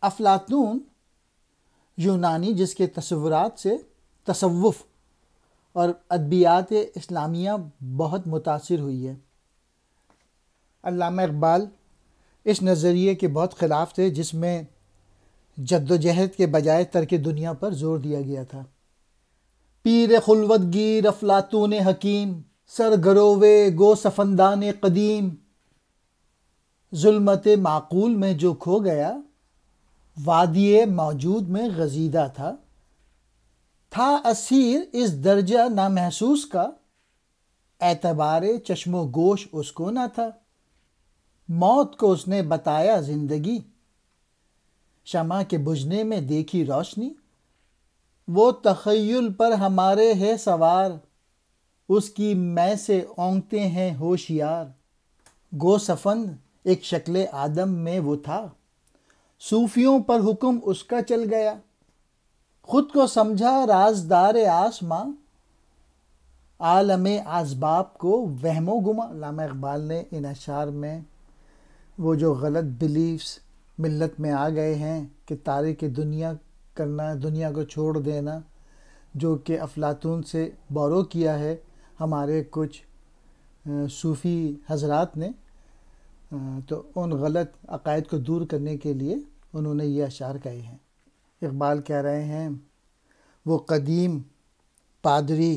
افلاطون یونانی جس کے تصورات سے تصوف اور ادبیات اسلامیہ بہت متاثر ہوئی ہے۔ علامہ اقبال اس نظریے کے بہت خلاف تھے جس میں جد و جہد کے بجائے ترک دنیا پر زور دیا گیا تھا۔ پیر خلوت گیر افلاطون حکیم، سر گروے گو سفندان قدیم، ظلمت معقول میں جو کھو گیا، وادی موجود میں غزیدہ تھا اسیر اس درجہ نامحسوس کا، اعتبار چشم و گوش اس کو نہ تھا۔ موت کو اس نے بتایا زندگی، شمع کے بجھنے میں دیکھی روشنی۔ وہ تخیل پر ہمارے ہے سوار، اس کی میں سے اونگتے ہیں ہوشیار۔ گو سفند ایک شکل آدم میں وہ تھا، صوفیوں پر حکم اس کا چل گیا۔ خود کو سمجھا رازدار آسماں، عالم اسباب کو وہم و گما۔ علامہ اقبال نے ان اشعار میں وہ جو غلط بلیفز ملت میں آ گئے ہیں کہ تارک دنیا کرنا، دنیا کو چھوڑ دینا، جو کہ افلاطون سے بورو کیا ہے ہمارے کچھ صوفی حضرات نے، تو ان غلط عقائد کو دور کرنے کے لیے انہوں نے یہ اشعار کہے ہیں۔ اقبال کہہ رہے ہیں وہ قدیم پادری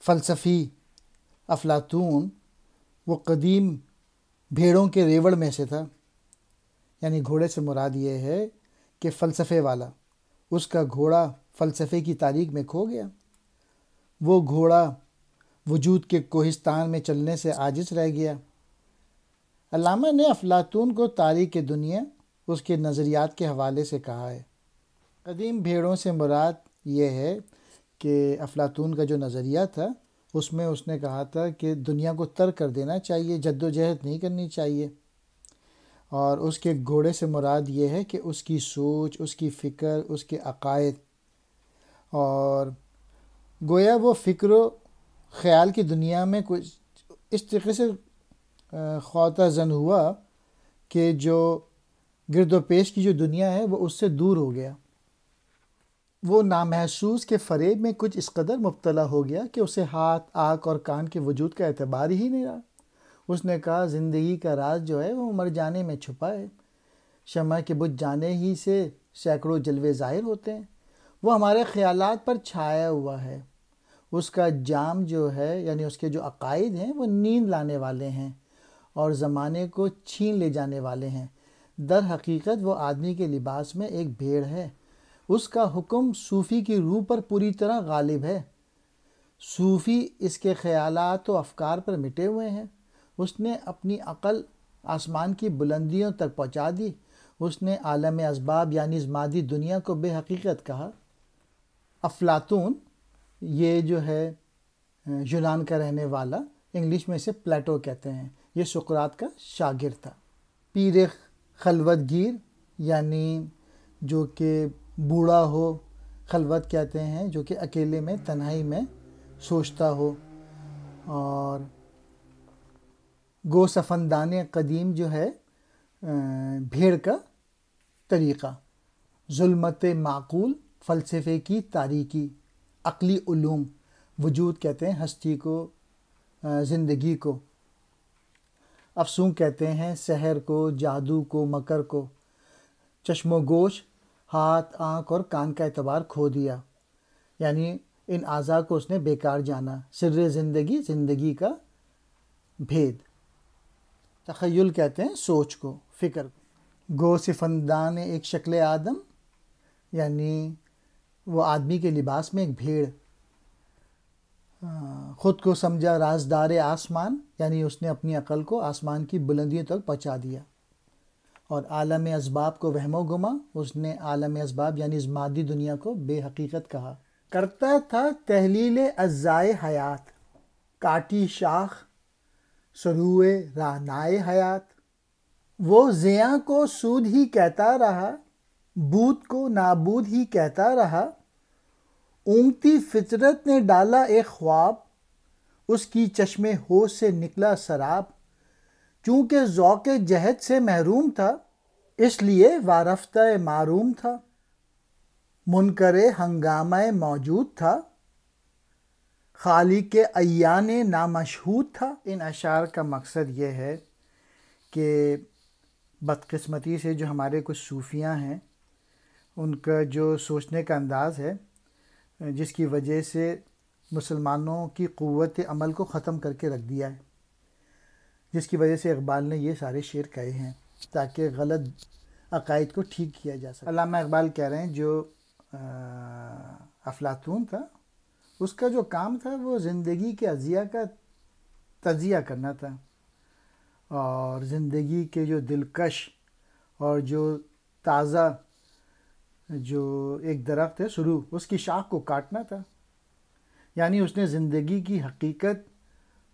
فلسفی افلاطون وہ قدیم بھیڑوں کے ریوڑ میں سے تھا، یعنی گھوڑے سے مراد یہ ہے کہ فلسفے والا، اس کا گھوڑا فلسفے کی تاریک میں کھو گیا۔ وہ گھوڑا وجود کے کوہستان میں چلنے سے عاجز رہ گیا۔ علامہ نے افلاطون کو تاریک دنیا اس کے نظریات کے حوالے سے کہا ہے۔ قدیم بھیڑوں سے مراد یہ ہے کہ افلاطون کا جو نظریہ تھا اس میں اس نے کہا تھا کہ دنیا کو ترک کر دینا چاہیے، جد و جہد نہیں کرنی چاہیے، اور اس کے گھوڑے سے مراد یہ ہے کہ اس کی سوچ، اس کی فکر، اس کے عقائد، اور گویا وہ فکر و خیال کی دنیا میں کچھ اس طریقے سے خواتہ زن ہوا کہ جو گرد و پیش کی جو دنیا ہے وہ اس سے دور ہو گیا۔ وہ نامحسوس کے فریب میں کچھ اس قدر مبتلا ہو گیا کہ اسے ہاتھ، آنکھ اور کان کے وجود کا اعتبار ہی نہیں رہا۔ اس نے کہا زندگی کا راز جو ہے وہ مر جانے میں چھپا ہے، شمع کے بجھ جانے ہی سے سینکڑوں جلوے ظاہر ہوتے ہیں۔ وہ ہمارے خیالات پر چھایا ہوا ہے، اس کا جام جو ہے یعنی اس کے جو عقائد ہیں وہ نیند لانے والے ہیں اور زمانے کو چھین لے جانے والے ہیں۔ در حقیقت وہ آدمی کے لباس میں ایک بھیڑ ہے، اس کا حکم صوفی کی روح پر پوری طرح غالب ہے۔ صوفی اس کے خیالات و افکار پر مٹے ہوئے ہیں۔ اس نے اپنی عقل آسمان کی بلندیوں تک پہنچا دی، اس نے عالم اسباب یعنی مادی دنیا کو بے حقیقت کہا۔ افلاطون یہ جو ہے یونان کا رہنے والا، انگلش میں اسے پلیٹو کہتے ہیں، یہ سقراط کا شاگرد تھا۔ پیر خلوت گیر یعنی جو کہ بوڑھا ہو، خلوت کہتے ہیں جو کہ اکیلے میں تنہائی میں سوچتا ہو، اور گو سفندان قدیم جو ہے بھیڑ کا طریقہ، ظلمت معقول فلسفے کی تاریکی، عقلی علوم، وجود کہتے ہیں ہستی کو، زندگی کو، افسون کہتے ہیں سحر کو، جادو کو، مکر کو، چشم و گوش، ہاتھ، آنکھ اور کان کا اعتبار کھو دیا، یعنی ان اعضاء کو اس نے بیکار جانا۔ سر زندگی، زندگی کا بھید۔ تخیل کہتے ہیں سوچ کو، فکر کو۔ گو سفندان ایک شکل آدم، یعنی وہ آدمی کے لباس میں ایک بھیڑ۔ خود کو سمجھا رازدار آسمان، یعنی اس نے اپنی عقل کو آسمان کی بلندیوں تک پہنچا دیا۔ اور عالم اسباب کو وہم و گما، اس نے عالم اسباب یعنی اس مادی دنیا کو بے حقیقت کہا۔ کرتا تھا تحلیل اجزائے حیات، کاٹی شاخ سروئے رعنائے حیات۔ وہ زیاں کو سود ہی کہتا رہا، بود کو نابود ہی کہتا رہا۔ اونگتی فطرت نے ڈالا ایک خواب، اس کی چشم ہوش سے نکلا سراب۔ چونکہ ذوق جہد سے محروم تھا، اس لیے وارفتہ معروم تھا، منکر ہنگامہ موجود تھا، خالق عیان نامشہود تھا۔ ان اشعار کا مقصد یہ ہے کہ بدقسمتی سے جو ہمارے کچھ صوفیاں ہیں ان کا جو سوچنے کا انداز ہے، جس کی وجہ سے مسلمانوں کی قوت عمل کو ختم کر کے رکھ دیا ہے، جس کی وجہ سے اقبال نے یہ سارے شعر کہے ہیں تاکہ غلط عقائد کو ٹھیک کیا جا سکے۔ علامہ اقبال کہہ رہے ہیں جو افلاطون تھا اس کا جو کام تھا وہ زندگی کے اجزاء کا تجزیہ کرنا تھا، اور زندگی کے جو دلکش اور جو تازہ جو ایک درخت ہے سرو، اس کی شاخ کو کاٹنا تھا۔ یعنی اس نے زندگی کی حقیقت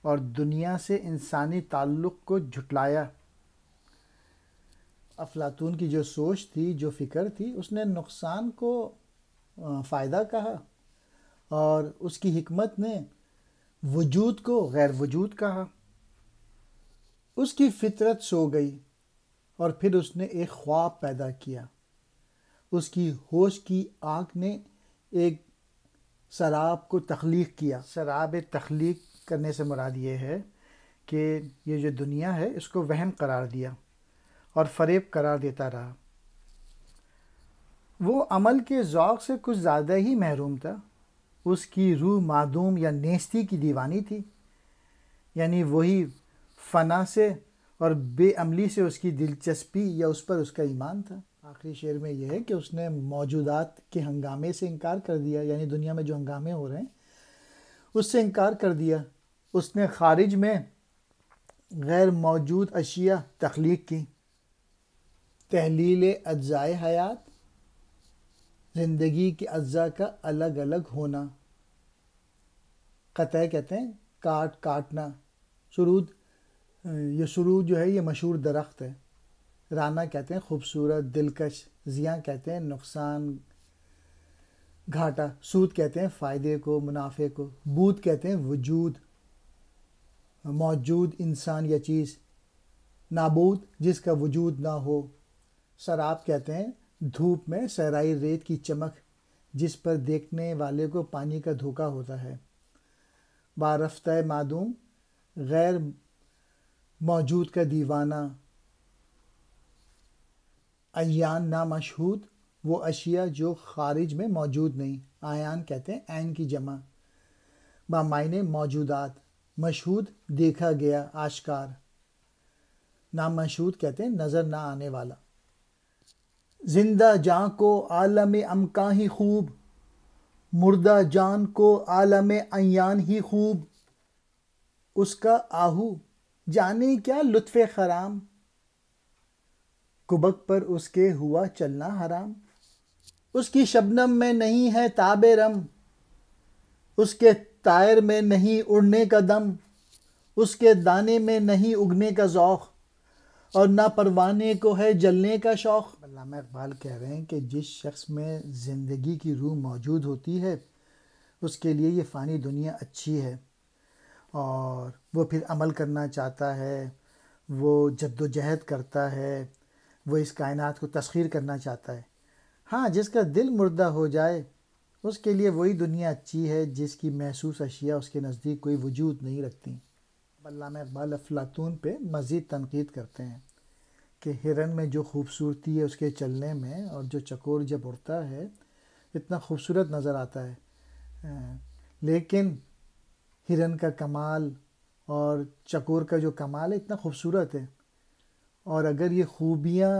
اور دنیا سے انسانی تعلق کو جھٹلایا۔ افلاطون کی جو سوچ تھی، جو فکر تھی، اس نے نقصان کو فائدہ کہا، اور اس کی حکمت نے وجود کو غیر وجود کہا۔ اس کی فطرت سو گئی اور پھر اس نے ایک خواب پیدا کیا۔ اس کی ہوش کی آنکھ نے ایک سراب کو تخلیق کیا۔ سراب تخلیق کرنے سے مراد یہ ہے کہ یہ جو دنیا ہے اس کو وہم قرار دیا اور فریب قرار دیتا رہا۔ وہ عمل کے ذوق سے کچھ زیادہ ہی محروم تھا۔ اس کی روح معدوم یا نیستی کی دیوانی تھی، یعنی وہی فنا سے اور بے عملی سے اس کی دلچسپی یا اس پر اس کا ایمان تھا۔ آخری شعر میں یہ ہے کہ اس نے موجودات کے ہنگامے سے انکار کر دیا، یعنی دنیا میں جو ہنگامے ہو رہے ہیں اس سے انکار کر دیا۔ اس نے خارج میں غیر موجود اشیاء تخلیق کی۔ تحلیل اجزائے حیات، زندگی کے اجزاء کا الگ الگ ہونا۔ قطع کہتے ہیں کاٹنا۔ سرود، یہ سرود جو ہے یہ مشہور درخت ہے۔ رانا کہتے ہیں خوبصورت، دلکش۔ زیاں کہتے ہیں نقصان، گھاٹا۔ سود کہتے ہیں فائدے کو، منافع کو۔ بود کہتے ہیں وجود، موجود انسان یا چیز۔ نابود جس کا وجود نہ ہو۔ سراب کہتے ہیں دھوپ میں صحرائی ریت کی چمک جس پر دیکھنے والے کو پانی کا دھوکہ ہوتا ہے۔ بارفتہ معدوم، غیر موجود کا دیوانہ۔ عیان نامشہود، وہ اشیاء جو خارج میں موجود نہیں۔ عیان کہتے ہیں عین کی جمع، بامعنی موجودات۔ مشہود دیکھا گیا، آشکار۔ نامشہود کہتے ہیں نظر نہ آنے والا۔ زندہ جاں کو عالم امکاں ہی خوب، مردہ جان کو عالم عیان ہی خوب۔ اس کا آہو جانے کیا لطف خرام، کبک پر اس کے ہوا چلنا حرام۔ اس کی شبنم میں نہیں ہے تاب رم، اس کے طائر میں نہیں اڑنے کا دم۔ اس کے دانے میں نہیں اگنے کا ذوق، اور نہ پروانے کو ہے جلنے کا شوق۔ علامہ اقبال کہہ رہے ہیں کہ جس شخص میں زندگی کی روح موجود ہوتی ہے اس کے لیے یہ فانی دنیا اچھی ہے، اور وہ پھر عمل کرنا چاہتا ہے، وہ جد و جہد کرتا ہے، وہ اس کائنات کو تسخیر کرنا چاہتا ہے۔ ہاں، جس کا دل مردہ ہو جائے اس کے لیے وہی دنیا اچھی ہے جس کی محسوس اشیاء اس کے نزدیک کوئی وجود نہیں رکھتی۔ علامہ اقبال افلاطون پہ مزید تنقید کرتے ہیں کہ ہرن میں جو خوبصورتی ہے اس کے چلنے میں، اور جو چکور جب اڑتا ہے اتنا خوبصورت نظر آتا ہے، لیکن ہرن کا کمال اور چکور کا جو کمال ہے اتنا خوبصورت ہے، اور اگر یہ خوبیاں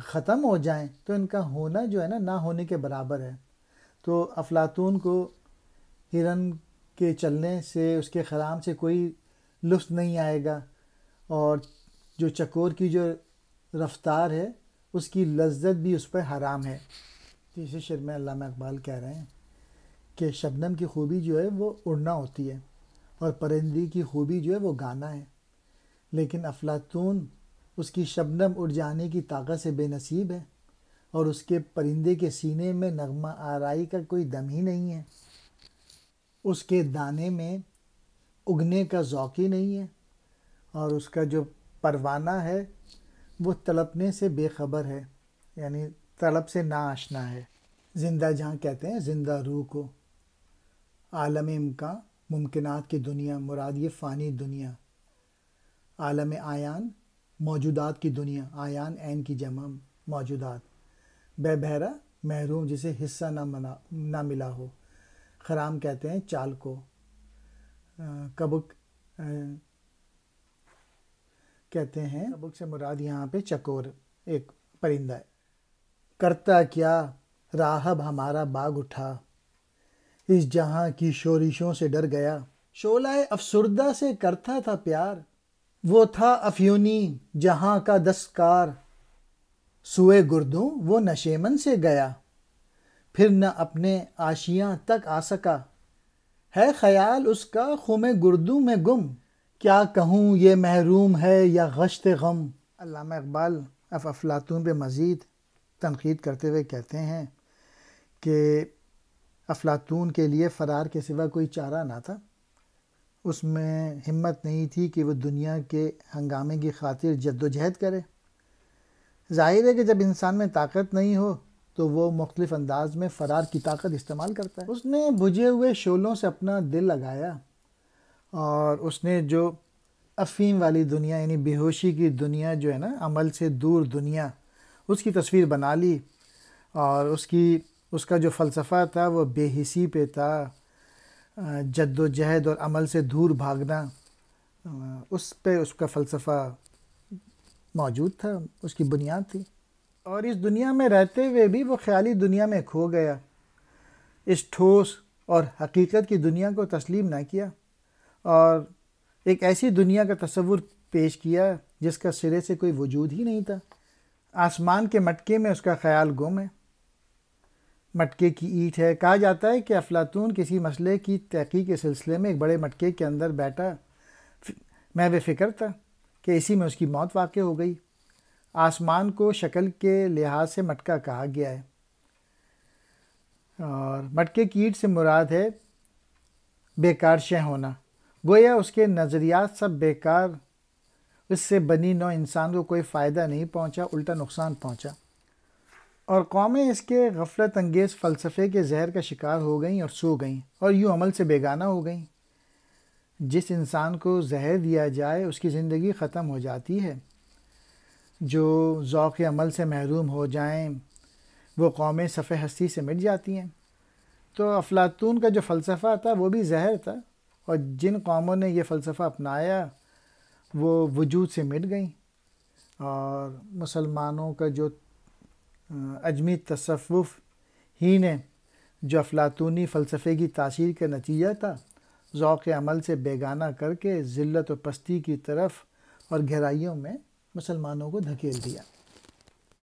ختم ہو جائیں تو ان کا ہونا جو ہے نہ ہونے کے برابر ہے۔ تو افلاطون کو ہرن کے چلنے سے، اس کے خرام سے کوئی لطف نہیں آئے گا، اور جو چکور کی جو رفتار ہے اس کی لذت بھی اس پر حرام ہے۔ تیسرے شعر میں علامہ اقبال کہہ رہے ہیں کہ شبنم کی خوبی جو ہے وہ اڑنا ہوتی ہے، اور پرندی کی خوبی جو ہے وہ گانا ہے، لیکن افلاطون اس کی شبنم اڑ جانے کی طاقت سے بے نصیب ہے، اور اس کے پرندے کے سینے میں نغمہ آرائی کا کوئی دم ہی نہیں ہے۔ اس کے دانے میں اگنے کا ذوق ہی نہیں ہے، اور اس کا جو پروانہ ہے وہ تڑپنے سے بے خبر ہے، یعنی طلب سے نا آشنا ہے۔ زندہ جہاں کہتے ہیں زندہ روح کو۔ عالم امکان ممکنات کی دنیا، مراد یہ فانی دنیا۔ عالم آیان موجودات کی دنیا، آیان عین کی جمع موجودات۔ بے بہرا محروم جسے حصہ نہ ملا ہو۔ خرام کہتے ہیں چال کو۔ کبک کہتے ہیں، کبک سے مراد یہاں پہ چکور ایک پرندہ ہے۔ کرتا کیا راہب ہمارا باغ اٹھا، اس جہاں کی شورشوں سے ڈر گیا۔ شعلہ افسردہ سے کرتا تھا پیار، وہ تھا افیونی جہاں کا دستکار۔ سوئے گردوں وہ نشیمن سے گیا، پھر نہ اپنے آشیاں تک آ سکا۔ ہے خیال اس کا خم گردوں میں گم، کیا کہوں یہ محروم ہے یا غشت غم۔ علامہ اقبال افلاطون پہ مزید تنقید کرتے ہوئے کہتے ہیں کہ افلاطون کے لیے فرار کے سوا کوئی چارہ نہ تھا۔ اس میں ہمت نہیں تھی کہ وہ دنیا کے ہنگامے کی خاطر جد و جہد کرے۔ ظاہر ہے کہ جب انسان میں طاقت نہیں ہو تو وہ مختلف انداز میں فرار کی طاقت استعمال کرتا ہے۔ اس نے بجھے ہوئے شعلوں سے اپنا دل لگایا اور اس نے جو افیم والی دنیا یعنی بے ہوشی کی دنیا جو ہے نا، عمل سے دور دنیا، اس کی تصویر بنا لی، اور اس کا جو فلسفہ تھا وہ بے حسی پہ تھا، جد و جہد اور عمل سے دور بھاگنا، اس پہ اس کا فلسفہ موجود تھا، اس کی بنیاد تھی۔ اور اس دنیا میں رہتے ہوئے بھی وہ خیالی دنیا میں کھو گیا، اس ٹھوس اور حقیقت کی دنیا کو تسلیم نہ کیا، اور ایک ایسی دنیا کا تصور پیش کیا جس کا سرے سے کوئی وجود ہی نہیں تھا۔ آسمان کے مٹکے میں اس کا خیال گم ہے، مٹکے کی اینٹ ہے۔ کہا جاتا ہے کہ افلاطون کسی مسئلے کی تحقیق کے سلسلے میں ایک بڑے مٹکے کے اندر بیٹھا محو فکر تھا کہ اسی میں اس کی موت واقع ہو گئی۔ آسمان کو شکل کے لحاظ سے مٹکا کہا گیا ہے، اور مٹکے کی اینٹ سے مراد ہے بیکار شے ہونا، گویا اس کے نظریات سب بیکار، اس سے بنی نوع انسان کو کوئی فائدہ نہیں پہنچا، الٹا نقصان پہنچا، اور قومیں اس کے غفلت انگیز فلسفے کے زہر کا شکار ہو گئیں اور سو گئیں، اور یوں عمل سے بیگانہ ہو گئیں۔ جس انسان کو زہر دیا جائے اس کی زندگی ختم ہو جاتی ہے۔ جو ذوق عمل سے محروم ہو جائیں وہ قومیں صفحہ ہستی سے مٹ جاتی ہیں۔ تو افلاطون کا جو فلسفہ تھا وہ بھی زہر تھا، اور جن قوموں نے یہ فلسفہ اپنایا وہ وجود سے مٹ گئیں، اور مسلمانوں کا جو اجمی تصوف ہی نے جو افلاطونی فلسفے کی تاثیر کا نتیجہ تھا، ذوق عمل سے بیگانہ کر کے ذلت و پستی کی طرف اور گہرائیوں میں مسلمانوں کو دھکیل دیا۔